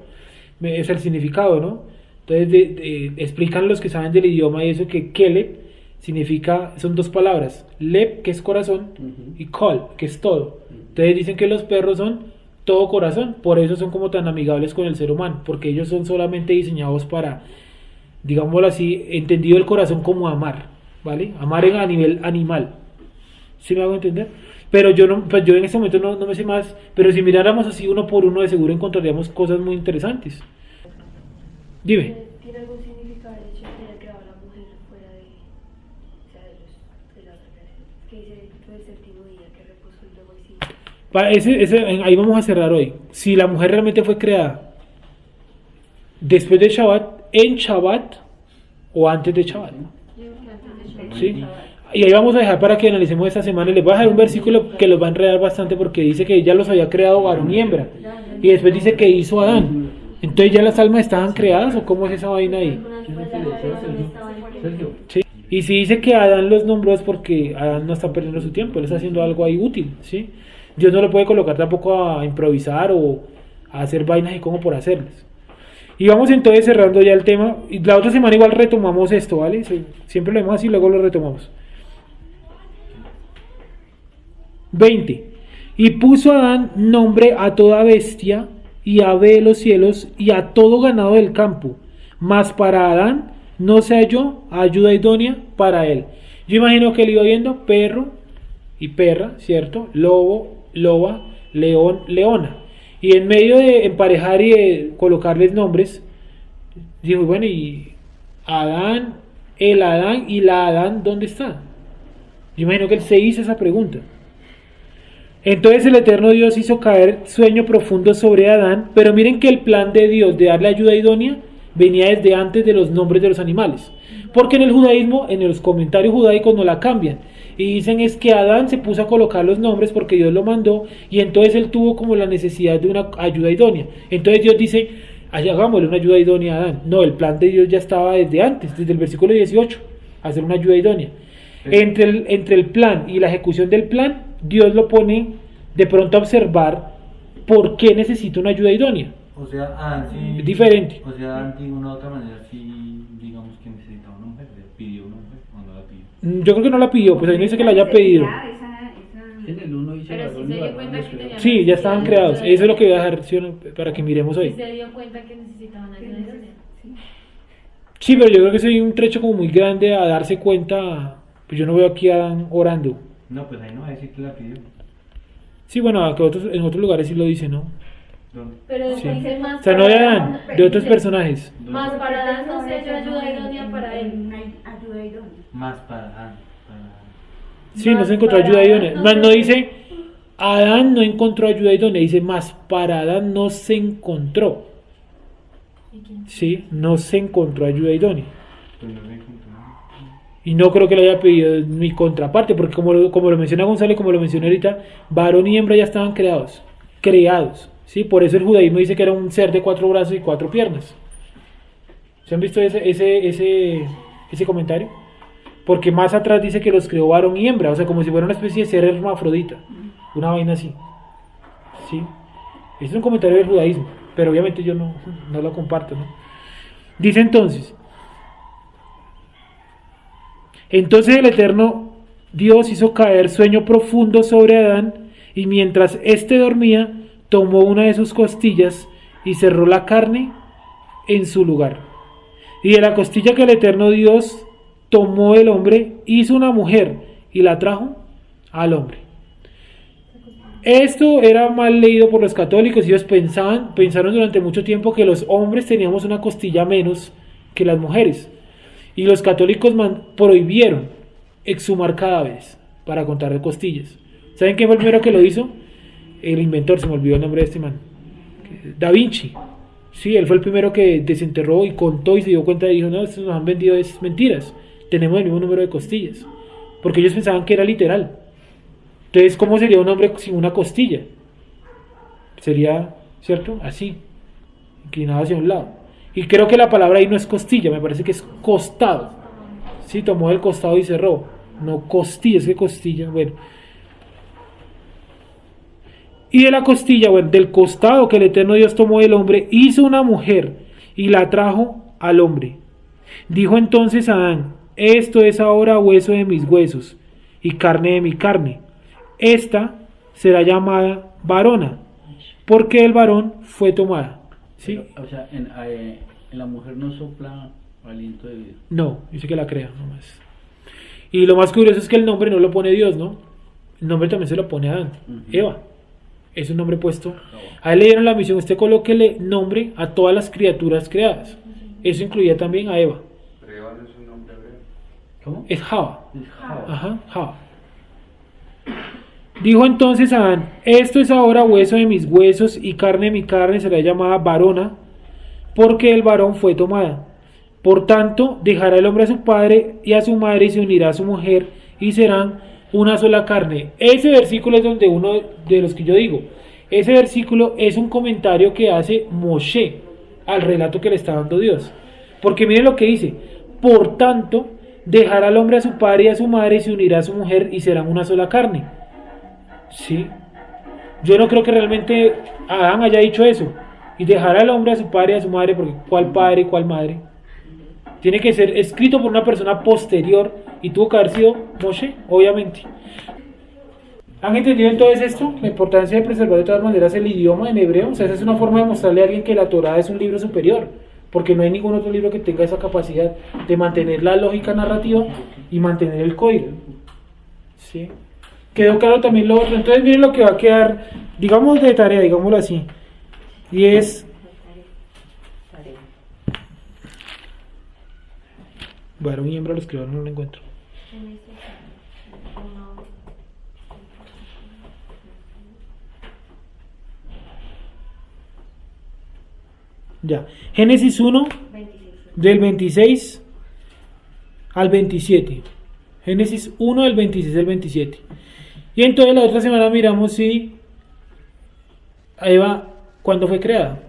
Speaker 1: es el significado, ¿no? Entonces explican los que saben del idioma y eso, que keleb significa, son dos palabras, leb, que es corazón, y kol, que es todo. Entonces dicen que los perros son todo corazón, por eso son como tan amigables con el ser humano, porque ellos son solamente diseñados para, digámoslo así, entendido el corazón como amar, ¿vale? Amar a nivel animal. ¿Sí me hago entender? Pero yo no, pues yo en este momento no me sé más, pero si miráramos así uno por uno, de seguro encontraríamos cosas muy interesantes. Dime.
Speaker 12: ¿Tiene algún significado el hecho de que haya creado a la mujer fuera de la otra creación? Que dice fue el séptimo día que reposó y luego sí.
Speaker 1: Ahí vamos a cerrar hoy. Si la mujer realmente fue creada después de Shabbat, en Shabbat o antes de Shabbat. ¿Sí? Y ahí vamos a dejar para que analicemos esta semana. Les voy a dejar un versículo que los va a enredar bastante, porque dice que ella los había creado varón y hembra, y después dice que hizo Adán. Entonces ya las almas estaban creadas, ¿o cómo es esa vaina ahí? ¿Sí? Y si dice que Adán los nombró, es porque Adán no está perdiendo su tiempo, él está haciendo algo ahí útil, ¿sí? Dios no lo puede colocar tampoco a improvisar o a hacer vainas y como por hacerlas. Y vamos entonces cerrando ya el tema. Y la otra semana igual retomamos esto, ¿vale? Siempre lo vemos así y luego lo retomamos. 20. Y puso Adán nombre a toda bestia y ave de los cielos y a todo ganado del campo. Mas para Adán no se halló ayuda idónea para él. Yo imagino que él iba viendo perro y perra, ¿cierto? Lobo, loba, león, leona. Y en medio de emparejar y de colocarles nombres, dijo: bueno, y Adán, el Adán y la Adán, ¿dónde está? Yo imagino que él se hizo esa pregunta. Entonces el eterno Dios hizo caer sueño profundo sobre Adán, pero miren que el plan de Dios de darle ayuda idónea venía desde antes de los nombres de los animales, porque en el judaísmo, en los comentarios judaicos no la cambian, y dicen es que Adán se puso a colocar los nombres porque Dios lo mandó, y entonces él tuvo como la necesidad de una ayuda idónea. Entonces Dios dice, hagámosle una ayuda idónea a Adán. No, el plan de Dios ya estaba desde antes, desde el versículo 18, hacer una ayuda idónea. Entre el plan y la ejecución del plan, Dios lo pone de pronto a observar por qué necesita una ayuda idónea.
Speaker 10: O sea, Adán sí.
Speaker 1: Es diferente.
Speaker 10: O sea, Adán de una u otra manera sí, digamos que necesitaba una mujer, le pidió una mujer o no la pidió.
Speaker 1: Yo creo que no la pidió, pues ahí no dice que la haya pedido.
Speaker 2: En el 1 dice
Speaker 7: Pero sí se dio cuenta que tenía.
Speaker 1: Sí, ya estaban creados. Eso es lo que voy a dejar para que miremos hoy.
Speaker 7: Sí se dio cuenta que necesitaban ayuda idónea.
Speaker 1: Sí, pero yo creo que eso hay un trecho como muy grande a darse cuenta. Pues yo no veo aquí a Adán orando.
Speaker 10: No, pues ahí no va a decir que la pidió.
Speaker 1: Sí, bueno, en otros lugares sí lo dice, ¿no?
Speaker 10: ¿Dónde?
Speaker 7: Pero
Speaker 1: Sí.
Speaker 7: dice más.
Speaker 1: O sea, no de
Speaker 7: para
Speaker 1: Adán, de otros personajes.
Speaker 7: Más para Adán no se dio ayuda idónea para él.
Speaker 4: Ayuda idónea.
Speaker 10: Más para Adán.
Speaker 1: Sí, no se encontró ayuda idónea. Más no dice, Adán no encontró ayuda idónea, dice más, para Adán no se encontró. Sí, no se encontró ayuda idónea.
Speaker 10: Pues no se encontró.
Speaker 1: Y no creo que le haya pedido mi contraparte, porque como lo menciona Gonzalo, como lo mencioné ahorita, varón y hembra ya estaban creados, ¿sí? Por eso el judaísmo dice que era un ser de 4 brazos y 4 piernas. ¿Se han visto ese comentario? Porque más atrás dice que los creó varón y hembra, o sea, como si fuera una especie de ser hermafrodita, una vaina así, ¿sí? Ese es un comentario del judaísmo, pero obviamente yo no lo comparto, ¿no? Dice entonces el eterno Dios hizo caer sueño profundo sobre Adán, y mientras éste dormía, tomó una de sus costillas y cerró la carne en su lugar. Y de la costilla que el eterno Dios tomó el hombre, hizo una mujer y la trajo al hombre. Esto era mal leído por los católicos. Ellos pensaron durante mucho tiempo que los hombres teníamos una costilla menos que las mujeres. Y los católicos prohibieron exhumar cadáveres para contar de costillas. ¿Saben quién fue el primero que lo hizo? El inventor, se me olvidó el nombre de este man. Da Vinci. Sí, él fue el primero que desenterró y contó y se dio cuenta y dijo, no, estos nos han vendido es mentiras. Tenemos el mismo número de costillas. Porque ellos pensaban que era literal. Entonces, ¿cómo sería un hombre sin una costilla? Sería, ¿cierto? Así, inclinado hacia un lado. Y creo que la palabra ahí no es costilla, me parece que es costado. Sí, tomó el costado y cerró. No costilla, es que costilla, bueno. Y de la costilla, bueno, del costado que el eterno Dios tomó del hombre, hizo una mujer y la trajo al hombre. Dijo entonces Adán, esto es ahora hueso de mis huesos y carne de mi carne. Esta será llamada varona, porque el varón fue tomada. ¿Sí?
Speaker 2: Pero, o sea, en la mujer no sopla aliento de vida.
Speaker 1: No, dice que la crea nomás. Y lo más curioso es que el nombre no lo pone Dios, ¿no? El nombre también se lo pone Adán, Eva. Es un nombre puesto. A él le dieron la misión, usted colóquele nombre a todas las criaturas creadas. Eso incluía también a Eva.
Speaker 11: Pero Eva no es un nombre hebreo.
Speaker 2: ¿Cómo?
Speaker 1: Es Java.
Speaker 2: Es Java.
Speaker 1: Ajá, Java. Dijo entonces Adán, esto es ahora hueso de mis huesos y carne de mi carne, será llamada varona, porque el varón fue tomada. Por tanto, dejará el hombre a su padre y a su madre y se unirá a su mujer y serán una sola carne. Ese versículo es donde uno de los que yo digo, ese versículo es un comentario que hace Moshe al relato que le está dando Dios. Porque miren lo que dice, por tanto, dejará el hombre a su padre y a su madre y se unirá a su mujer y serán una sola carne. Sí, yo no creo que realmente Adán haya dicho eso y dejará al hombre a su padre y a su madre, porque ¿cuál padre y cuál madre? Tiene que ser escrito por una persona posterior y tuvo que haber sido Moshe, obviamente. ¿Han entendido entonces esto? La importancia de preservar de todas maneras el idioma en hebreo. O sea, esa es una forma de mostrarle a alguien que la Torá es un libro superior, porque no hay ningún otro libro que tenga esa capacidad de mantener la lógica narrativa y mantener el código. ¿Sí? Quedó claro también lo otro. Entonces miren lo que va a quedar, digamos de tarea, digámoslo así, y es varón y hembra los crearon, no lo encuentro. Ya. Génesis 1,
Speaker 6: 26.
Speaker 1: del 26 al 27. Génesis 1 del 26 al 27. Y entonces la otra semana miramos si Eva, ¿cuándo fue creada?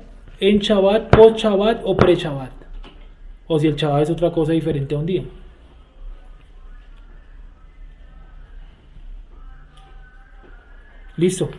Speaker 1: ¿En Shabbat, post Shabbat o pre Shabbat? O si el Shabbat es otra cosa diferente a un día. Listo.